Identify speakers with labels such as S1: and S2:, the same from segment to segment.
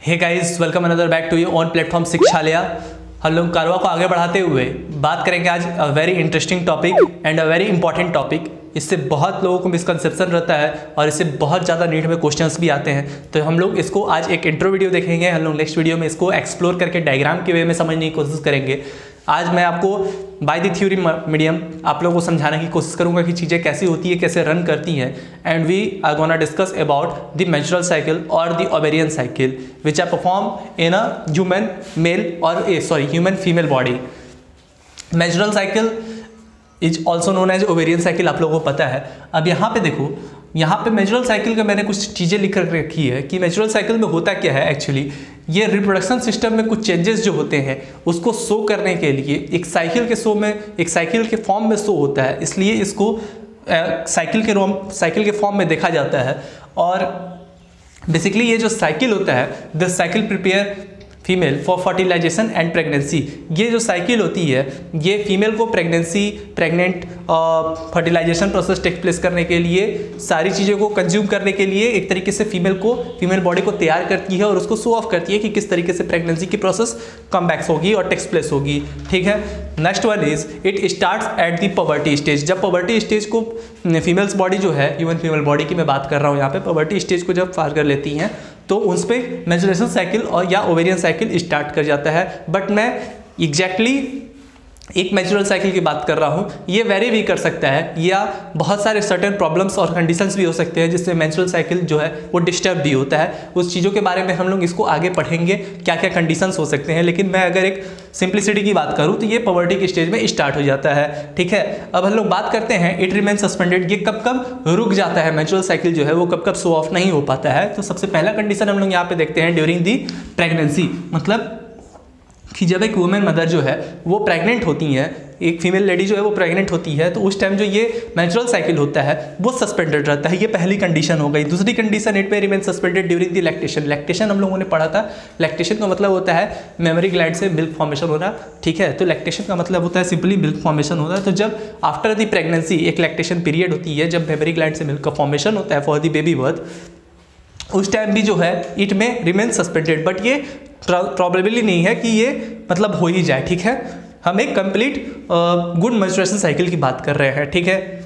S1: Hey guys, welcome another back to your own platform Shikshalaya. हम लोग कारवा को आगे बढ़ाते हुए बात करेंगे आज a very interesting topic and a very important topic. इससे बहुत लोगों को मिसकंसेप्शन रहता है और इससे बहुत ज़्यादा नीट में क्वेश्चंस भी आते हैं। तो हम लोग इसको आज एक इंट्रो वीडियो देखेंगे। हम लोग नेक्स्ट वीडियो में इसको एक्सप्लोर करके डायग्राम के वे में समझने की कोशिश करेंगे। आज मैं आपको बाय द थ्योरी मीडियम आप लोगों को समझाने की कोशिश करूंगा कि चीज़ें कैसी होती है, कैसे रन करती हैं। And we are gonna discuss about the menstrual cycle और the ovarian cycle which are perform in a human male और human female body. Menstrual cycle is also known as ovarian cycle, आप लोगों को पता है। अब यहाँ पे देखो, यहाँ पे मेंस्ट्रुअल साइकिल का मैंने कुछ चीज़ें लिख कर रखी है कि मेंस्ट्रुअल साइकिल में होता क्या है। एक्चुअली ये रिप्रोडक्शन सिस्टम में कुछ चेंजेस जो होते हैं उसको शो करने के लिए एक साइकिल के फॉर्म में शो होता है, इसलिए इसको साइकिल के फॉर्म में देखा जाता है। और बेसिकली ये जो साइकिल होता है, the cycle prepare female for fertilisation and pregnancy. ये जो साइकिल होती है ये फीमेल को pregnant fertilisation process take place करने के लिए, सारी चीज़ों को कंज्यूम करने के लिए एक तरीके से फीमेल बॉडी को तैयार करती है और उसको शो ऑफ करती है कि किस तरीके से प्रेगनेंसी की प्रोसेस कम बैक्स होगी और टेक्स प्लेस होगी। ठीक है। Next one is it starts at the puberty stage. जब पबर्टी स्टेज को फीमेल्स बॉडी जो है, ह्यूमन फीमेल बॉडी की मैं बात कर रहा हूँ यहाँ पे, पबर्टी स्टेज को जब पार कर लेती हैं तो उस पर मेंस्ट्रुएशन साइकिल और या ओवेरियन साइकिल स्टार्ट कर जाता है। बट मैं एग्जैक्टली एक मेंस्ट्रुअल साइकिल की बात कर रहा हूँ, ये वेरी भी कर सकता है या बहुत सारे सर्टेन प्रॉब्लम्स और कंडीशंस भी हो सकते हैं जिससे मेंस्ट्रुअल साइकिल जो है वो डिस्टर्ब भी होता है। उस चीज़ों के बारे में हम लोग इसको आगे पढ़ेंगे, क्या क्या कंडीशंस हो सकते हैं। लेकिन मैं अगर एक सिंप्लिसिटी की बात करूँ तो ये पवर्टी की स्टेज में स्टार्ट हो जाता है। ठीक है। अब हम लोग बात करते हैं इट रिमेन सस्पेंडेड। ये कब कब रुक जाता है, मेंस्ट्रुअल साइकिल जो है वो कब कब शो ऑफ नहीं हो पाता है। तो सबसे पहला कंडीशन हम लोग यहाँ पे देखते हैं ड्यूरिंग दी प्रेगनेंसी, मतलब कि जब एक वुमेन मदर जो है वो प्रेग्नेंट होती हैं, एक फीमेल लेडी जो है वो प्रेग्नेंट होती है, तो उस टाइम जो ये मेंस्ट्रुअल साइकिल होता है वो सस्पेंडेड रहता है। ये पहली कंडीशन हो गई। दूसरी कंडीशन, इट में remain suspended during the lactation. Lactation हम लोगों ने पढ़ा था। लैक्टेशन का मतलब होता है मेमोरी ग्लैंड से मिल्क फॉर्मेशन होना। ठीक है। तो लैक्टेशन का मतलब होता है सिंपली मिल्क फॉर्मेशन होना। तो जब आफ्टर द प्रेगनेंसी एक लैक्टेशन पीरियड होती है, जब मेमोरी ग्लैंड से मिल्क का फॉर्मेशन होता है फॉर द बेबी बर्थ, उस टाइम भी जो है इट में रिमेन सस्पेंडेड। बट ये प्रॉबेबली नहीं है कि ये मतलब हो ही जाए। ठीक है। हम एक कंप्लीट गुड मेंस्ट्रुएशन साइकिल की बात कर रहे हैं। ठीक है।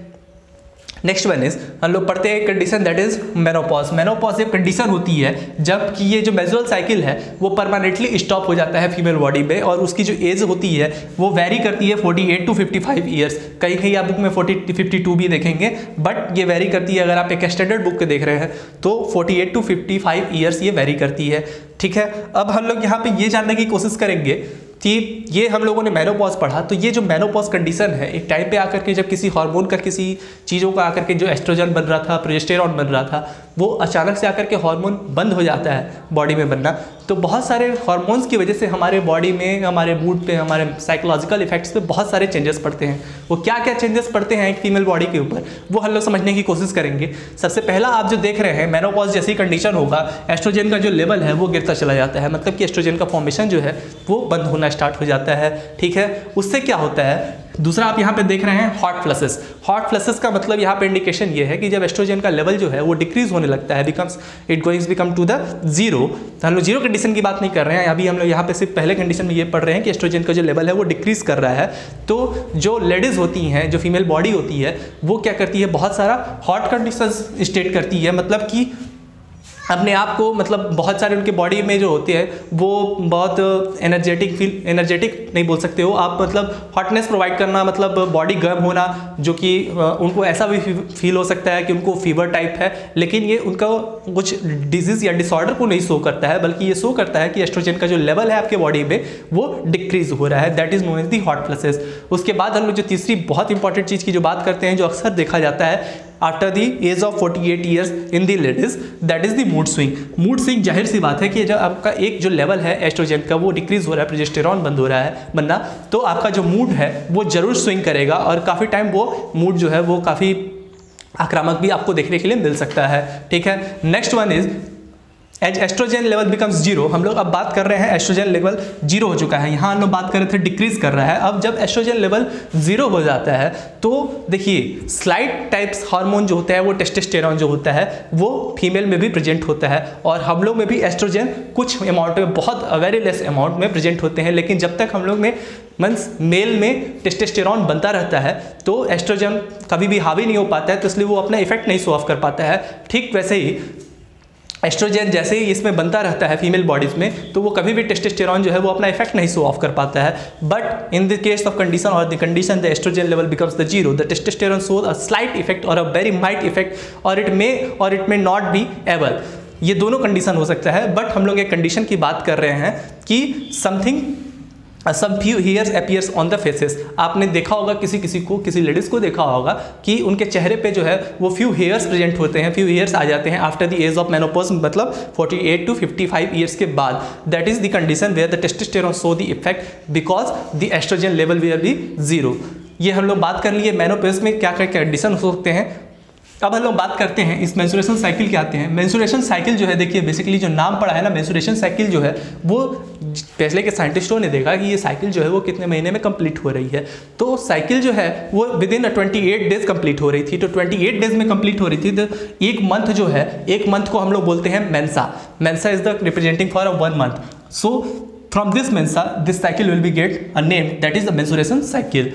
S1: नेक्स्ट वन इज हम लोग पढ़ते हैं condition that is menopause. Menopause एक कंडीशन होती है जब कि ये जो मेंस्ट्रुअल साइकिल है वो परमानेंटली स्टॉप हो जाता है फीमेल बॉडी में, और उसकी जो एज होती है वो वेरी करती है 48 टू 55 ईयर्स। कहीं कहीं आप बुक में 52 भी देखेंगे, बट ये वेरी करती है। अगर आप एक स्टैंडर्ड बुक के देख रहे हैं तो 48 टू 55 ईयर्स ये वेरी करती है। ठीक है। अब हम लोग यहाँ पे ये जानने की कोशिश करेंगे कि ये हम लोगों ने मेनोपॉज पढ़ा, तो ये जो मेनोपॉज कंडीशन है एक टाइम पे आकर के जब किसी हार्मोन का, किसी चीज़ों का आकर के, जो एस्ट्रोजन बन रहा था, प्रोजेस्टेरॉन बन रहा था, वो अचानक से आकर के हार्मोन बंद हो जाता है बॉडी में बनना। तो बहुत सारे हार्मोन्स की वजह से हमारे बॉडी में, हमारे मूड पे, हमारे साइकोलॉजिकल इफेक्ट्स पे बहुत सारे चेंजेस पड़ते हैं। वो क्या क्या चेंजेस पड़ते हैं एक फीमेल बॉडी के ऊपर, वो हम लोग समझने की कोशिश करेंगे। सबसे पहला आप जो देख रहे हैं, मेनोपॉज जैसी कंडीशन होगा, एस्ट्रोजन का जो लेवल है वो गिरता चला जाता है, मतलब कि एस्ट्रोजन का फॉर्मेशन जो है वो बंद होना स्टार्ट हो जाता है। ठीक है। उससे क्या होता है, दूसरा आप यहाँ पे देख रहे हैं हॉट फ्लसेस। हॉट फ्लसेस का मतलब यहाँ पे इंडिकेशन ये है कि जब एस्ट्रोजन का लेवल जो है वो डिक्रीज होने लगता है, बिकम टू द जीरो। तो हम लोग जीरो कंडीशन की बात नहीं कर रहे हैं अभी, हम लोग यहाँ पे सिर्फ पहले कंडीशन में ये पढ़ रहे हैं कि एस्ट्रोजन का जो लेवल है वो डिक्रीज कर रहा है। तो जो लेडीज होती हैं, जो फीमेल बॉडी होती है, वो क्या करती है, बहुत सारा हॉट कंडीशन स्टेट करती है, मतलब कि अपने आप को, मतलब बहुत सारे उनके बॉडी में जो होते हैं वो बहुत एनर्जेटिक नहीं बोल सकते हो आप, मतलब हॉटनेस प्रोवाइड करना, मतलब बॉडी गर्म होना, जो कि उनको ऐसा भी फील हो सकता है कि उनको फीवर टाइप है, लेकिन ये उनका कुछ डिजीज़ या डिसऑर्डर को नहीं शो करता है, बल्कि ये शो करता है कि एस्ट्रोजन का जो लेवल है आपके बॉडी में वो डिक्रीज हो रहा है। That is known as the hot flushes. उसके बाद हम लोग जो तीसरी बहुत इंपॉर्टेंट चीज़ की जो बात करते हैं, जो अक्सर देखा जाता है after the age of 48 years in the ladies, that is the mood swing. Mood swing जाहिर सी बात है कि जब आपका एक जो लेवल है एस्ट्रोजन का वो डिक्रीज हो रहा है, प्रोजेस्टेरॉन बंद हो रहा है बनना, तो आपका जो मूड है वो जरूर स्विंग करेगा और काफ़ी टाइम वो मूड जो है वो काफ़ी आक्रामक भी आपको देखने के लिए मिल सकता है। ठीक है। Next one is as estrogen level becomes zero, हम लोग अब बात कर रहे हैं एस्ट्रोजन लेवल जीरो हो चुका है, यहाँ हम लोग बात कर रहे थे डिक्रीज कर रहा है। अब जब एस्ट्रोजन लेवल जीरो हो जाता है तो देखिए स्लाइड टाइप्स हार्मोन जो होता है वो टेस्टोस्टेरोन जो होता है वो फीमेल में भी प्रेजेंट होता है, और हम लोग में भी एस्ट्रोजन कुछ अमाउंट में, बहुत वेरी लेस अमाउंट में प्रेजेंट होते हैं। लेकिन जब तक हम लोग में मीन्स मेल में टेस्टोस्टेरोन बनता रहता है तो एस्ट्रोजन कभी भी हावी नहीं हो पाता है, तो इसलिए वो अपना इफेक्ट नहीं शो ऑफ कर पाता है। ठीक वैसे ही एस्ट्रोजन जैसे ही इसमें बनता रहता है फीमेल बॉडीज में, तो वो कभी भी टेस्टोस्टेरोन जो है वो अपना इफेक्ट नहीं शो ऑफ कर पाता है। But in the case of condition और the condition the estrogen level becomes the zero, the testosterone shows a slight effect और अ वेरी माइट इफेक्ट, और it may not be able. ये दोनों condition हो सकता है, बट हम लोग एक कंडीशन की बात कर रहे हैं कि something some few hairs appears on the faces. आपने देखा होगा किसी लेडीज़ को देखा होगा कि उनके चेहरे पे जो है वो फ्यू हेयर्स प्रेजेंट होते हैं, फ्यू हेयर्स आ जाते हैं after the age of menopause, मतलब 48 to 55 ईयर्स के बाद। That is the condition where the testosterone show the effect because the estrogen level will be zero. ये हम लोग बात कर लिए मेनोपॉज में क्या क्या कंडीशन हो सकते हैं। अब हम लोग बात करते हैं इस मेंस्ट्रुएशन साइकिल के आते हैं। मेंस्ट्रुएशन साइकिल जो है देखिए बेसिकली जो नाम पड़ा है ना मेंस्ट्रुएशन साइकिल जो है वो पहले के साइंटिस्टों ने देखा कि ये साइकिल जो है वो कितने महीने में कंप्लीट हो रही है। तो साइकिल जो है वो विद इन 28 डेज कंप्लीट हो रही थी। तो 28 डेज में कंप्लीट हो रही थी। तो एक मंथ जो है, एक मंथ को हम लोग बोलते हैं Mensa. Mensa is the representing for a 1 month. So from this Mensa this cycle will be get a name, that is the menstruation cycle.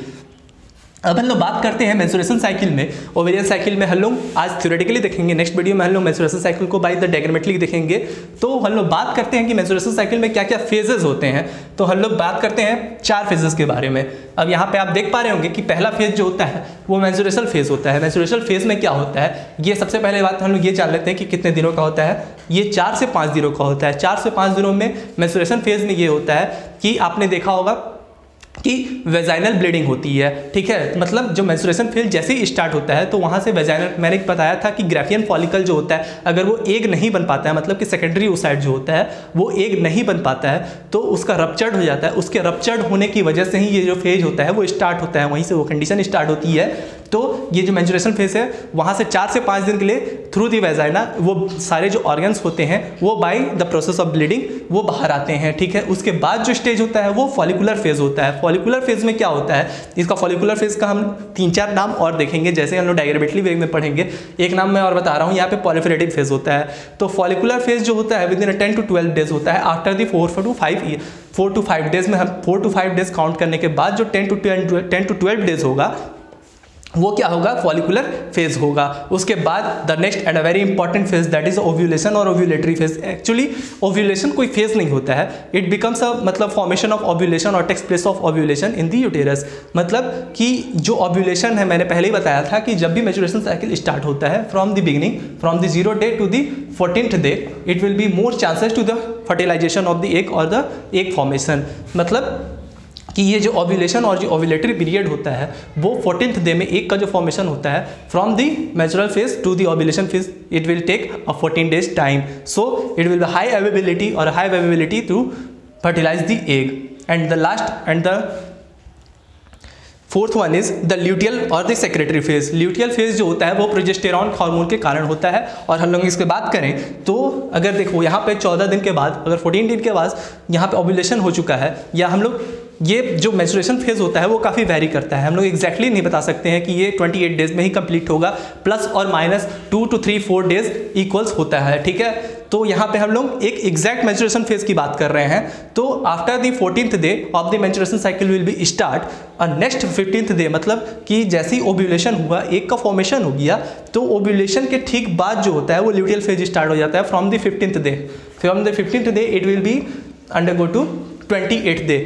S1: अब हम लोग बात करते हैं मेंस्ट्रुएशन साइकिल में। ओवेरियन साइकिल में हम लोग आज थ्योरेटिकली देखेंगे, नेक्स्ट वीडियो में हम लोग मेंस्ट्रुएशन साइकिल को बाय द डायग्रामेटिकली देखेंगे। तो हम लोग बात करते हैं कि मेंस्ट्रुएशन साइकिल में क्या क्या फेजेस होते हैं। तो हम लोग बात करते हैं 4 फेजेस के बारे में। अब यहाँ पे आप देख पा रहे होंगे कि पहला फेज जो होता है वो मेंस्ट्रुएशन फेज होता है। मेंस्ट्रुएशन फेज में क्या होता है, ये सबसे पहले बात हम लोग ये जान लेते हैं कि कितने दिनों का होता है। ये 4 से 5 दिनों का होता है। 4 से 5 दिनों में मेंस्ट्रुएशन फेज में ये होता है कि आपने देखा होगा कि वेजाइनल ब्लीडिंग होती है। ठीक है, मतलब जो मेंस्ट्रुएशन फेज जैसे ही स्टार्ट होता है तो वहाँ से वेजाइनल, मैंने बताया था कि ग्राफियन फॉलिकल जो होता है अगर वो एग नहीं बन पाता है, मतलब कि सेकेंडरी ओसाइट जो होता है वो एग नहीं बन पाता है तो उसका रप्चर्ड हो जाता है। उसके रप्चर्ड होने की वजह से ही ये जो फेज होता है वो स्टार्ट होता है, वहीं से वो कंडीशन स्टार्ट होती है। तो ये जो मेंस्ट्रुएशन फेज है वहाँ से 4 से 5 दिन के लिए थ्रू दी वेजाइना वो सारे जो ऑर्गन्स होते हैं वो by the process of bleeding वो बाहर आते हैं। ठीक है, उसके बाद जो स्टेज होता है वो फॉलिकुलर फेज होता है। फॉलिकुलर फेज में क्या होता है, इसका फॉलिकुलर फेज का हम 3-4 नाम और देखेंगे, जैसे हम लोग डायग्रामेटिकली वे में पढ़ेंगे। एक नाम मैं और बता रहा हूँ, यहाँ पे पॉलिफेरेटिव फेज होता है। तो फॉलिकुलर फेज जो होता है विद इन 10 to 12 डेज होता है। आफ्टर दी 4 to 5 डेज में हम 4 to 5 डेज काउंट करने के बाद जो 10 to 12 डेज होगा वो क्या होगा, फॉलिकुलर फेज होगा। उसके बाद the next and a very important phase that is ovulation और ओव्यूलेटरी फेज। एक्चुअली ओव्यूलेशन कोई फेज नहीं होता है, इट बिकम्स अ मतलब फॉर्मेशन ऑफ ओव्यूलेशन और takes place of ovulation in the uterus. मतलब कि जो ओव्यूलेशन है मैंने पहले ही बताया था कि जब भी मेंस्ट्रुएशन साइकिल स्टार्ट होता है from the beginning, from the 0 day to the 14th day, it will be more chances to the fertilisation of the egg और द एग फॉर्मेशन। मतलब कि ये जो ओव्यूलेशन और जो ओव्यूलेटरी पीरियड होता है वो 14th डे में एक का जो फॉर्मेशन होता है from the menstrual phase to the ovulation phase, it will take a 14 days time. So it will be high availability to fertilise the egg. And the last and the fourth one is the luteal और the secretory phase. Luteal phase जो होता है वो progesterone hormone के कारण होता है। और हम लोग इसके बात करें तो अगर देखो यहाँ पे 14 दिन के बाद, अगर 14 दिन के बाद यहाँ पे ओव्यूलेशन हो चुका है, या हम लोग ये जो मेंस्ट्रुएशन फेज होता है वो काफ़ी वेरी करता है, हम लोग एग्जैक्टली नहीं बता सकते हैं कि ये 28 डेज में ही कंप्लीट होगा, प्लस और माइनस 2 to 3-4 डेज इक्वल्स होता है। ठीक है, तो यहाँ पे हम लोग एक एग्जैक्ट मेंस्ट्रुएशन फेज की बात कर रहे हैं। तो after the 14th day of the menstruation cycle will be start और नेक्स्ट 15th डे, मतलब कि जैसे ही ओव्यूलेशन हुआ, एक का फॉर्मेशन हो गया, तो ओव्यूलेशन के ठीक बाद जो होता है वो ल्यूटियल फेज स्टार्ट हो जाता है from the 15th day. From the 15th day it will be undergo to 28th day.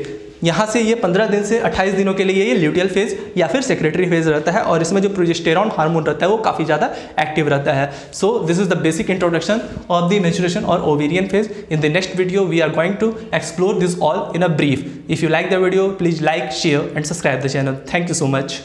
S1: यहाँ से ये 15 दिन से 28 दिनों के लिए ये ल्यूटियल फेज या फिर सेक्रेटरी फेज रहता है, और इसमें जो प्रोजेस्टेरॉन हार्मोन रहता है वो काफ़ी ज़्यादा एक्टिव रहता है। So this is the basic introduction of the menstruation और ovarian phase. In the next video we are going to explore this all in a brief. If you like the video please like, share and subscribe the channel. Thank you so much.